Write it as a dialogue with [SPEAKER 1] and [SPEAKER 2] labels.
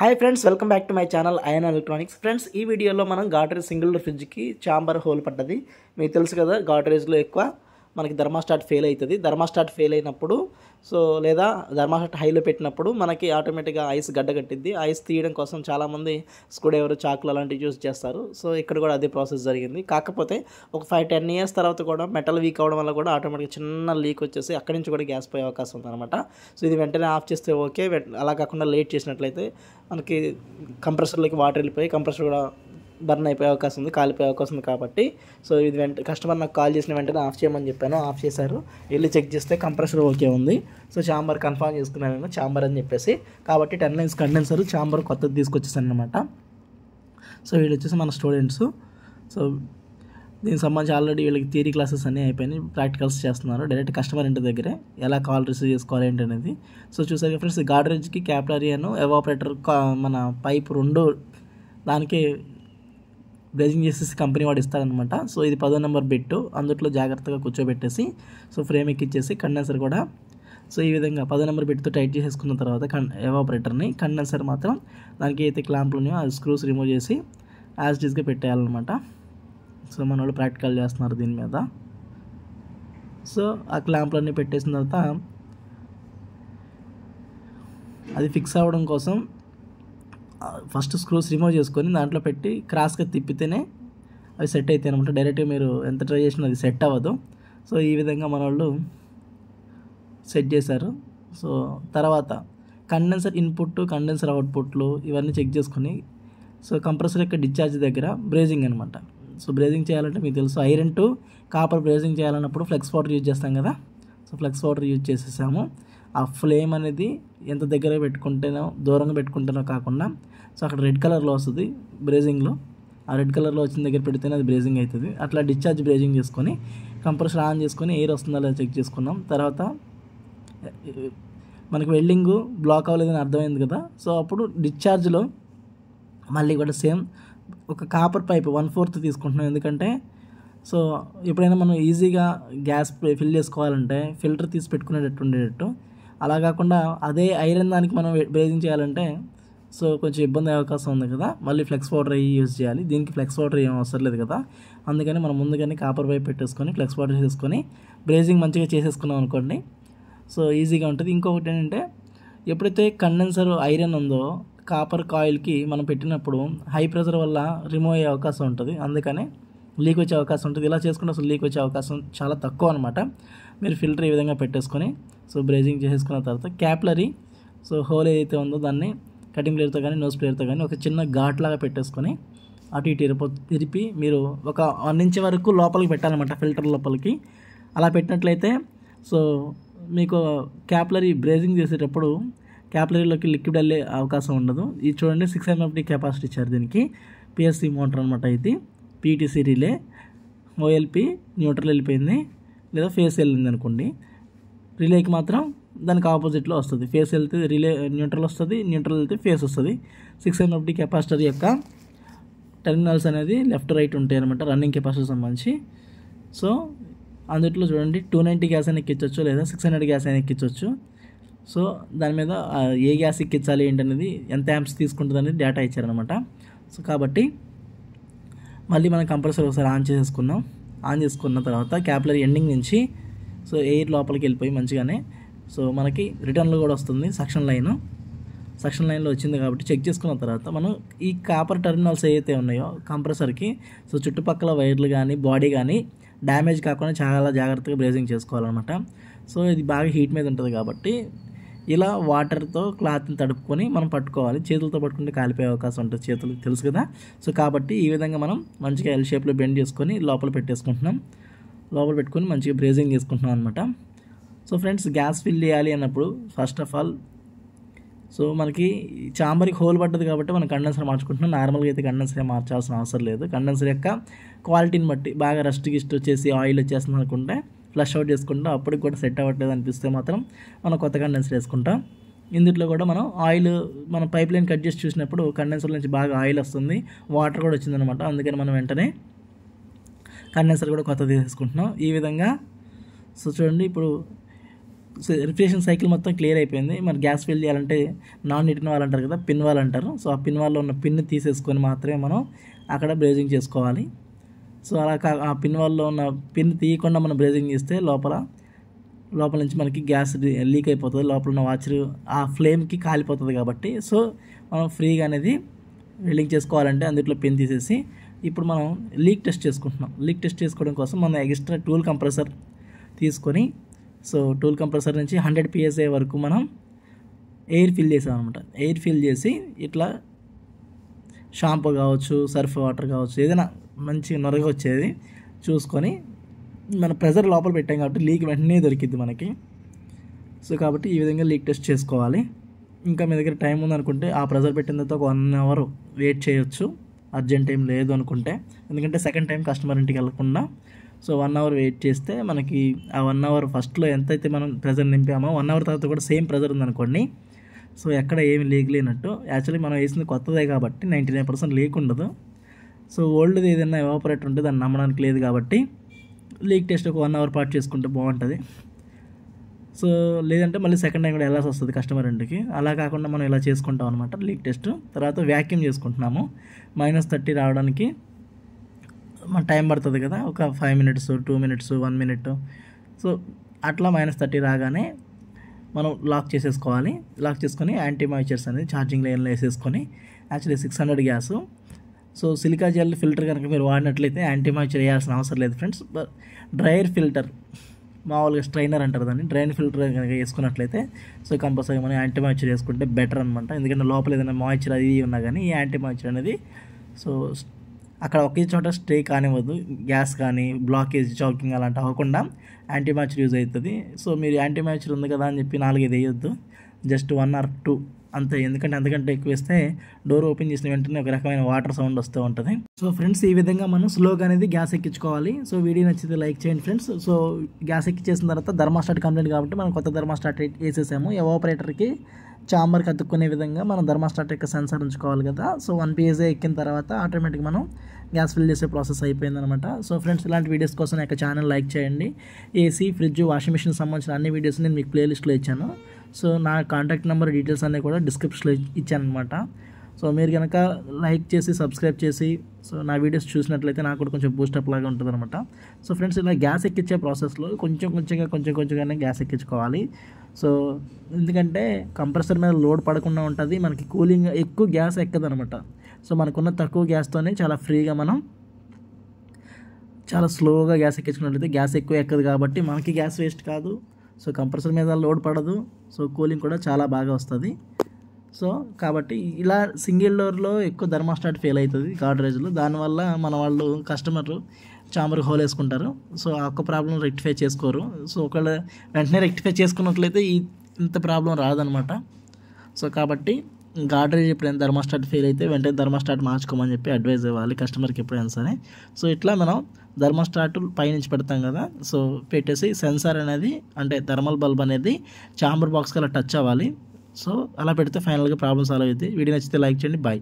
[SPEAKER 1] Hi friends, welcome back to my channel Ayaan electronics. Friends, ఈ వీడియోలో మనం గాడ్రేజ్ సింగిల్ డోర్ ఫ్రిడ్జ్కి చాంబర్ హోల్ పడ్డది. మీకు తెలుసు కదా, గాడ్రేజ్లో ఎక్కువ మనకి థర్మాస్టాట్ ఫెయిల్ అవుతుంది. థర్మాస్టాట్ ఫెయిల్ అయినప్పుడు లేదా థర్మాస్టాట్ హైలో పెట్టినప్పుడు మనకి ఆటోమేటిక్గా ఐస్ గడ్డగట్టిద్ది. ఐస్ తీయడం కోసం చాలామంది స్క్రూ డ్రైవర్, చాకులు అలాంటివి యూజ్ చేస్తారు. సో ఇక్కడ కూడా అదే ప్రాసెస్ జరిగింది. కాకపోతే ఒక 5-10 ఇయర్స్ తర్వాత కూడా మెటల్ వీక్ అవ్వడం వల్ల కూడా ఆటోమేటిక్గా చిన్న లీక్ వచ్చేసి అక్కడి నుంచి కూడా గ్యాస్ పోయే అవకాశం ఉందన్నమాట. సో ఇది వెంటనే ఆఫ్ చేస్తే ఓకే. అలా కాకుండా లేట్ చేసినట్లయితే మనకి కంప్రెసర్లోకి వాటర్ వెళ్ళిపోయి కంప్రెసర్ కూడా బర్న్ అయిపోయే అవకాశం ఉంది, కాలిపోయే అవకాశం ఉంది. కాబట్టి సో ఇది కస్టమర్ నాకు కాల్ చేసిన వెంటనే ఆఫ్ చేయమని చెప్పాను. ఆఫ్ చేశారు. వెళ్ళి చెక్ చేస్తే కంప్రెసర్ ఓకే ఉంది. సో చాంబర్ కన్ఫర్మ్ చేసుకున్నాను నేను, చాంబర్ అని చెప్పేసి. కాబట్టి 10 లైన్స్ కండెన్సర్ చాంబర్ కొత్తది తీసుకొచ్చేసాను అనమాట. సో వీళ్ళు వచ్చేసి మన స్టూడెంట్స్. సో దీనికి సంబంధించి ఆల్రెడీ వీళ్ళకి థియరీ క్లాసెస్ అన్నీ అయిపోయినాయి, ప్రాక్టికల్స్ చేస్తున్నారు. డైరెక్ట్ కస్టమర్ ఇంటి దగ్గరే ఎలా కాల్ రిసీవ్ చేసుకోవాలి ఏంటి అనేది. సో చూసారు ఫ్రెండ్స్, గాడ్రేజ్కి క్యాపిలరీ అను ఎవాపరేటర్ మన పైప్ రెండు దానికి బ్రేజింగ్ చేసేసి కంపెనీ వాడు ఇస్తారనమాట. సో ఇది 10వ నెంబర్ బిట్టు, అందుట్లో జాగ్రత్తగా కూర్చోబెట్టేసి సో ఫ్రేమ్ ఎక్కిచ్చేసి కండెన్సర్ కూడా సో ఈ విధంగా 10వ నెంబర్ బిట్తో టైట్ చేసేసుకున్న తర్వాత ఎవాపరేటర్ని, కండెన్సర్ మాత్రం దానికి అయితే క్లాంపులు ఉన్నాయో ఆ స్క్రూస్ రిమూవ్ చేసి యాజ్ ఇట్ ఈస్గా పెట్టేయాలన్నమాట. సో మన వాళ్ళు ప్రాక్టికల్ చేస్తున్నారు దీని మీద. సో ఆ క్లాంపులన్నీ పెట్టేసిన తర్వాత అది ఫిక్స్ అవ్వడం కోసం ఫస్ట్ స్క్రూస్ రిమూవ్ చేసుకొని దాంట్లో పెట్టి క్రాస్గా తిప్పితేనే అవి సెట్ అవుతాయి అనమాట. డైరెక్ట్గా మీరు ఎంత ట్రై చేసినా అది సెట్ అవ్వదు. సో ఈ విధంగా మన వాళ్ళు సెట్ చేశారు. సో తర్వాత కండెన్సర్ ఇన్పుట్, కండెన్సర్ అవుట్పుట్లు ఇవన్నీ చెక్ చేసుకొని సో కంప్రెసర్ యొక్క డిశ్చార్జ్ దగ్గర బ్రేజింగ్ అనమాట. సో బ్రేజింగ్ చేయాలంటే మీకు తెలుసు, ఐరన్ టు కాపర్ బ్రేజింగ్ చేయాలన్నప్పుడు ఫ్లెక్స్ పౌడర్ యూజ్ చేస్తాం కదా. సో ఫ్లెక్స్ పౌడర్ యూజ్ చేసేసాము. ఆ ఫ్లేమ్ అనేది ఎంత దగ్గర పెట్టుకుంటేనో దూరంగా పెట్టుకుంటేనో కాకుండా సో అక్కడ రెడ్ కలర్లో వస్తుంది బ్రేజింగ్లో. ఆ రెడ్ కలర్లో వచ్చిన దగ్గర పెడితేనే అది బ్రేజింగ్ అవుతుంది. అట్లా డిశ్చార్జ్ బ్రేజింగ్ చేసుకొని కంప్రెసర్ ఆన్ చేసుకొని ఎయిర్ వస్తుందా లేదా చెక్ చేసుకున్నాం. తర్వాత మనకి వెల్డింగ్ బ్లాక్ అవ్వలేదని అర్థమైంది కదా. సో అప్పుడు డిశ్చార్జ్లో మళ్ళీ కూడా సేమ్ ఒక కాపర్ పైప్ 1/4 తీసుకుంటున్నాం. ఎందుకంటే సో ఎప్పుడైనా మనం ఈజీగా గ్యాస్ ఫిల్ చేసుకోవాలంటే ఫిల్టర్ తీసి పెట్టుకునేటట్టు ఉండేటట్టు, అలా కాకుండా అదే ఐరన్ దానికి మనం బ్రేజింగ్ చేయాలంటే సో కొంచెం ఇబ్బంది అయ్యే అవకాశం ఉంది కదా. మళ్ళీ ఫ్లెక్స్ పౌడర్ యూజ్ చేయాలి. దీనికి ఫ్లెక్స్ పౌడర్ ఏం అవసరం లేదు కదా. అందుకని మనం ముందుగానే కాపర్ పైప్ పెట్టేసుకొని ఫ్లెక్స్ పౌడర్ చేసుకొని బ్రేజింగ్ మంచిగా చేసేసుకున్నాం అనుకోండి, సో ఈజీగా ఉంటుంది. ఇంకొకటి ఏంటంటే, ఎప్పుడైతే కండెన్సర్ ఐరన్ ఉందో కాపర్ కాయిల్కి మనం పెట్టినప్పుడు హై ప్రెషర్ వల్ల రిమూవ్ అయ్యే అవకాశం ఉంటుంది. అందుకనే లీక్ వచ్చే అవకాశం ఉంటుంది. ఇలా చేసుకుంటే అసలు లీక్ వచ్చే అవకాశం చాలా తక్కువ అనమాట. మీరు ఫిల్టర్ ఈ విధంగా పెట్టేసుకొని సో బ్రేజింగ్ చేసేసుకున్న తర్వాత క్యాపిలరీ సో హోల్ ఏదైతే ఉందో దాన్ని కటింగ్ ప్లేయర్తో కానీ నోస్ ప్లేయర్తో కానీ ఒక చిన్న ఘాట్ లాగా పెట్టేసుకొని అటు ఇటు తిరిపి మీరు ఒక 1 ఇంచ్ వరకు లోపలికి పెట్టాలన్నమాట, ఫిల్టర్ లోపలికి. అలా పెట్టినట్లయితే సో మీకు క్యాపిలరీ బ్రేజింగ్ చేసేటప్పుడు క్యాపిలరీలోకి లిక్విడ్ వెళ్ళే అవకాశం ఉండదు. ఇది చూడండి, 6 MFD కెపాసిటీ ఇచ్చారు దీనికి. PSC మోటార్ అనమాట ఇది. PTC రిలే, OLP న్యూట్రల్ వెళ్ళిపోయింది లేదా ఫేస్ వెళ్ళింది అనుకోండి. రిలేకి మాత్రం దానికి ఆపోజిట్లో వస్తుంది. ఫేస్ వెళ్తే రిలే న్యూట్రల్ వస్తుంది, న్యూట్రల్ వెళ్తే ఫేస్ వస్తుంది. 6 MFD కెపాసిటర్ యొక్క టెర్మినల్స్ అనేది లెఫ్ట్ రైట్ ఉంటాయి అనమాట, రన్నింగ్ కెపాసిటర్ సంబంధించి. సో అందుట్లో చూడండి, 290 గ్యాస్ అయినా ఎక్కించవచ్చు లేదా 600 గ్యాస్ అయినా ఎక్కించవచ్చు. సో దాని మీద ఏ గ్యాస్ ఎక్కించాలి ఏంటనేది, ఎంత యాంప్స్ తీసుకుంటుంది అనేది డేటా ఇచ్చారనమాట. సో కాబట్టి మళ్ళీ మనం కంప్రెసర్ ఒకసారి ఆన్ చేసేసుకున్నాం. ఆన్ చేసుకున్న తర్వాత క్యాపిలరీ ఎండింగ్ నుంచి సో ఎయిర్ లోపలికి వెళ్ళిపోయి మంచిగానే సో మనకి రిటర్న్లో కూడా వస్తుంది సక్షన్ లైన్లో వచ్చింది. కాబట్టి చెక్ చేసుకున్న తర్వాత మనం ఈ కాపర్ టెర్మినల్స్ ఏవైతే ఉన్నాయో కంప్రెసర్కి సో చుట్టుపక్కల వైర్లు కానీ బాడీ కానీ డ్యామేజ్ కాకుండా చాలా జాగ్రత్తగా బ్రేజింగ్ చేసుకోవాలన్నమాట. సో ఇది బాగా హీట్ మీద ఉంటుంది కాబట్టి ఇలా వాటర్తో క్లాత్ని తడుపుకొని మనం పట్టుకోవాలి. చేతులతో పట్టుకుంటే కాలిపోయే అవకాశం ఉంటుంది, చేతులకు తెలుసు కదా. సో కాబట్టి ఈ విధంగా మనం మంచిగా ఎల్ షేప్లో బెండ్ చేసుకొని లోపల పెట్టేసుకుంటున్నాం. లోపల పెట్టుకొని మంచిగా బ్రేజింగ్ చేసుకుంటున్నాం అనమాట. సో ఫ్రెండ్స్, గ్యాస్ ఫిల్ చేయాలి అన్నప్పుడు ఫస్ట్ ఆఫ్ ఆల్ సో మనకి చాంబర్కి హోల్ పడ్డది కాబట్టి మనం కండెన్సర్ మార్చుకుంటున్నాం. నార్మల్గా అయితే కండెన్సర్ మార్చాల్సిన అవసరం లేదు. కండెన్సర్ యొక్క క్వాలిటీని బట్టి బాగా రస్ట్ గిస్ట్ వచ్చేసి ఆయిల్ వచ్చేస్తుంది అనుకుంటే ఫ్లష్ అవుట్ చేసుకుంటాం. అప్పటికి కూడా సెట్ అవ్వట్లేదు అనిపిస్తే మాత్రం మనం కొత్త కండెన్సర్ వేసుకుంటాం. ఇందులో కూడా మనం ఆయిల్ మన పైప్ లైన్ కట్ చేసి చూసినప్పుడు కండెన్సర్ నుంచి బాగా ఆయిల్ వస్తుంది, వాటర్ కూడా వచ్చిందనమాట. అందుకని మనం వెంటనే కండెన్సర్ కూడా కొత్తది తీసుకుంటున్నాం ఈ విధంగా. సో చూడండి, ఇప్పుడు రిఫ్రిజరేషన్ సైకిల్ మొత్తం క్లియర్ అయిపోయింది. మరి గ్యాస్ ఫిల్ చేయాలంటే నాన్ హిటిన్ వాల్ అంటారు కదా, పిన్ వాల్ అంటారు. సో ఆ పిన్ వాల్లో ఉన్న పిన్ తీసేసుకొని మాత్రమే మనం అక్కడ బ్రేజింగ్ చేసుకోవాలి. సో అలా ఆ పిన్ వాల్లో ఉన్న పిన్ తీయకుండా మనం బ్రేజింగ్ చేస్తే లోపల నుంచి మనకి గ్యాస్ లీక్ అయిపోతుంది. లోపల ఉన్న వాచర్ ఆ ఫ్లేమ్కి కాలిపోతుంది కాబట్టి సో మనం ఫ్రీగా అనేది వెల్డింగ్ చేసుకోవాలంటే అందులో పిన్ తీసేసి ఇప్పుడు మనం లీక్ టెస్ట్ చేసుకుంటున్నాం. లీక్ టెస్ట్ చేసుకోవడం కోసం మనం ఎక్స్ట్రా టూల్ కంప్రెసర్ తీసుకొని సో టూల్ కంప్రెసర్ నుంచి 100 PSI వరకు మనం ఎయిర్ ఫిల్ చేసాం అనమాట. ఎయిర్ ఫిల్ చేసి ఇట్లా షాంపూ కావచ్చు, సర్ఫ్ వాటర్ కావచ్చు, ఏదైనా మంచి నొరగ వచ్చేది చూసుకొని మన ప్రెజర్ లోపల పెట్టాం కాబట్టి లీక్ వెంటనే దొరికిద్ది మనకి. సో కాబట్టి ఈ విధంగా లీక్ టెస్ట్ చేసుకోవాలి. ఇంకా మీ దగ్గర టైం ఉందనుకుంటే ఆ ప్రెజర్ పెట్టిన తర్వాత ఒక 1 hour వెయిట్ చేయొచ్చు, అర్జెంట్ ఏం లేదు అనుకుంటే. ఎందుకంటే సెకండ్ టైం కస్టమర్ ఇంటికి వెళ్ళకుండా సో 1 hour వెయిట్ చేస్తే మనకి ఆ 1 hour ఫస్ట్లో ఎంతైతే మనం ప్రెజర్ నింపామో 1 hour తర్వాత కూడా సేమ్ ప్రెజర్ ఉందనుకోండి, సో ఎక్కడ ఏమి లీక్ లేనట్టు. యాక్చువల్లీ మనం వేసింది కొత్తదే కాబట్టి 99% లీక్ ఉండదు. సో ఓల్డ్ది ఏదైనా ఎవాపరేటర్ ఉంటే దాన్ని నమ్మడానికి లేదు కాబట్టి లీక్ టెస్ట్ ఒక 1 hour పాటు చేసుకుంటే బాగుంటుంది. సో లేదంటే మళ్ళీ సెకండ్ టైం కూడా వెళ్ళాల్సి వస్తుంది కస్టమర్ ఇంటికి. అలా కాకుండా మనం ఇలా చేసుకుంటాం అనమాట లీక్ టెస్ట్. తర్వాత వ్యాక్యూమ్ చేసుకుంటున్నాము. -30 రావడానికి మన టైం పడుతుంది కదా, ఒక 5 minutes, 2 minutes, 1 minute. సో అట్లా -30 రాగానే మనం లాక్ చేసేసుకోవాలి. లాక్ చేసుకొని యాంటీ మాయిశ్చర్స్ అనేది ఛార్జింగ్ లైన్లో వేసేసుకొని, actually 600 gas. So silica gel filter కనుక మీరు వాడినట్లయితే యాంటీ మాయిశ్చర్ వేయాల్సిన అవసరం లేదు ఫ్రెండ్స్. డ్రైయర్ ఫిల్టర్ మామూలుగా స్ట్రైనర్ అంటారు దాన్ని, డ్రైన్ ఫిల్టర్ కనుక వేసుకున్నట్లయితే సో కంపల్సరీ మనం యాంటీ మాయిశ్చర్ వేసుకుంటే బెటర్ అనమాట. ఎందుకంటే లోపల ఏదైనా మాయిశ్చర్ అది ఉన్నా కానీ ఈ యాంటీ మాయిశ్చర్ అనేది సో అక్కడ ఒకే చోట స్టే కానివ్వదు. గ్యాస్ కానీ బ్లాకేజ్, చాకింగ్ అలాంటి అవ్వకుండా యాంటీ మాయిశ్చర్ యూజ్ అవుతుంది. సో మీరు యాంటీ మాయిశ్చర్ ఉంది కదా అని చెప్పి 4-5 వేయొద్దు, జస్ట్ 1 or 2 అంతే. ఎందుకంటే అంతకంటే ఎక్కువ వేస్తే డోర్ ఓపెన్ చేసిన వెంటనే ఒక రకమైన వాటర్ సౌండ్ వస్తూ ఉంటుంది. సో ఫ్రెండ్స్ ఈ విధంగా మనం స్లోగా అనేది గ్యాస్ ఎక్కించుకోవాలి. సో వీడియో నచ్చితే లైక్ చేయండి ఫ్రెండ్స్. సో గ్యాస్ ఎక్కించేసిన తర్వాత థర్మాస్టాట్ కంప్లైంట్ కాబట్టి మనం కొత్త థర్మాస్టాట్ వేసేసాము. ఎవాపరేటర్కి చాంబర్కి అతుక్కునే విధంగా మనం థర్మాస్టాట్ యొక్క సెన్సార్ ఉంచుకోవాలి కదా. సో 1 PSI ఎక్కిన తర్వాత ఆటోమేటిక్గా మనం గ్యాస్ ఫిల్ చేసే ప్రాసెస్ అయిపోయిందనమాట. సో ఫ్రెండ్స్ ఇలాంటి వీడియోస్ కోసం నా యొక్క ఛానల్ లైక్ చేయండి. ఏసీ, ఫ్రిడ్జ్, వాషింగ్ మిషన్ సంబంధించిన అన్ని వీడియోస్ నేను మీకు ప్లేలిస్ట్లో ఇచ్చాను. సో నా కాంటాక్ట్ నెంబర్ డీటెయిల్స్ అన్నీ కూడా డిస్క్రిప్షన్లో ఇచ్చాను అనమాట. సో మీరు కనుక లైక్ చేసి సబ్స్క్రైబ్ చేసి సో నా వీడియోస్ చూసినట్లయితే నాకు కూడా కొంచెం బూస్టప్ లాగా ఉంటుంది అనమాట. సో ఫ్రెండ్స్ ఇలా గ్యాస్ ఎక్కించే ప్రాసెస్లో కొంచెంగానే గ్యాస్ ఎక్కించుకోవాలి. సో ఎందుకంటే కంప్రెసర్ మీద లోడ్ పడకుండా ఉంటుంది, మనకి కూలింగ్ ఎక్కువ గ్యాస్ ఎక్కదు అనమాట. సో మనకున్న తక్కువ గ్యాస్తోనే చాలా ఫ్రీగా మనం చాలా స్లోగా గ్యాస్ ఎక్కించుకున్నట్లయితే గ్యాస్ ఎక్కువ ఎక్కదు కాబట్టి మనకి గ్యాస్ వేస్ట్ కాదు. సో కంప్రెసర్ మీద లోడ్ పడదు, సో కూలింగ్ కూడా చాలా బాగా వస్తుంది. సో కాబట్టి ఇలా సింగిల్ డోర్లో ఎక్కువ థర్మాస్టాట్ ఫెయిల్ అవుతుంది గాడ్రేజ్లో. దానివల్ల మన వాళ్ళు కస్టమర్ చాంబర్కి హోల్ వేసుకుంటారు. సో ఆ ఒక్క ప్రాబ్లం రెక్టిఫై చేసుకోరు. సో ఒకవేళ వెంటనే రెక్టిఫై చేసుకున్నట్లయితే ఇంత ప్రాబ్లం రాదనమాట. సో కాబట్టి గాడ్రేజ్ ఎప్పుడైనా థర్మాస్టాట్ ఫెయిల్ అయితే వెంటనే థర్మాస్టాట్ మార్చుకోమని చెప్పి అడ్వైజ్ ఇవ్వాలి కస్టమర్కి ఎప్పుడైనా సరే. సో ఇట్లా మనం థర్మాస్టాట్ పైనుంచి పెడతాం కదా, సో పెట్టేసి సెన్సార్ అనేది అంటే థర్మల్ బల్బ్ అనేది చాంబర్ బాక్స్కి అలా టచ్ అవ్వాలి. సో అలా పెడితే ఫైనల్గా ప్రాబ్లమ్ సాల్వ్ అవుతుంది. వీడియో నచ్చితే లైక్ చేయండి. బాయ్.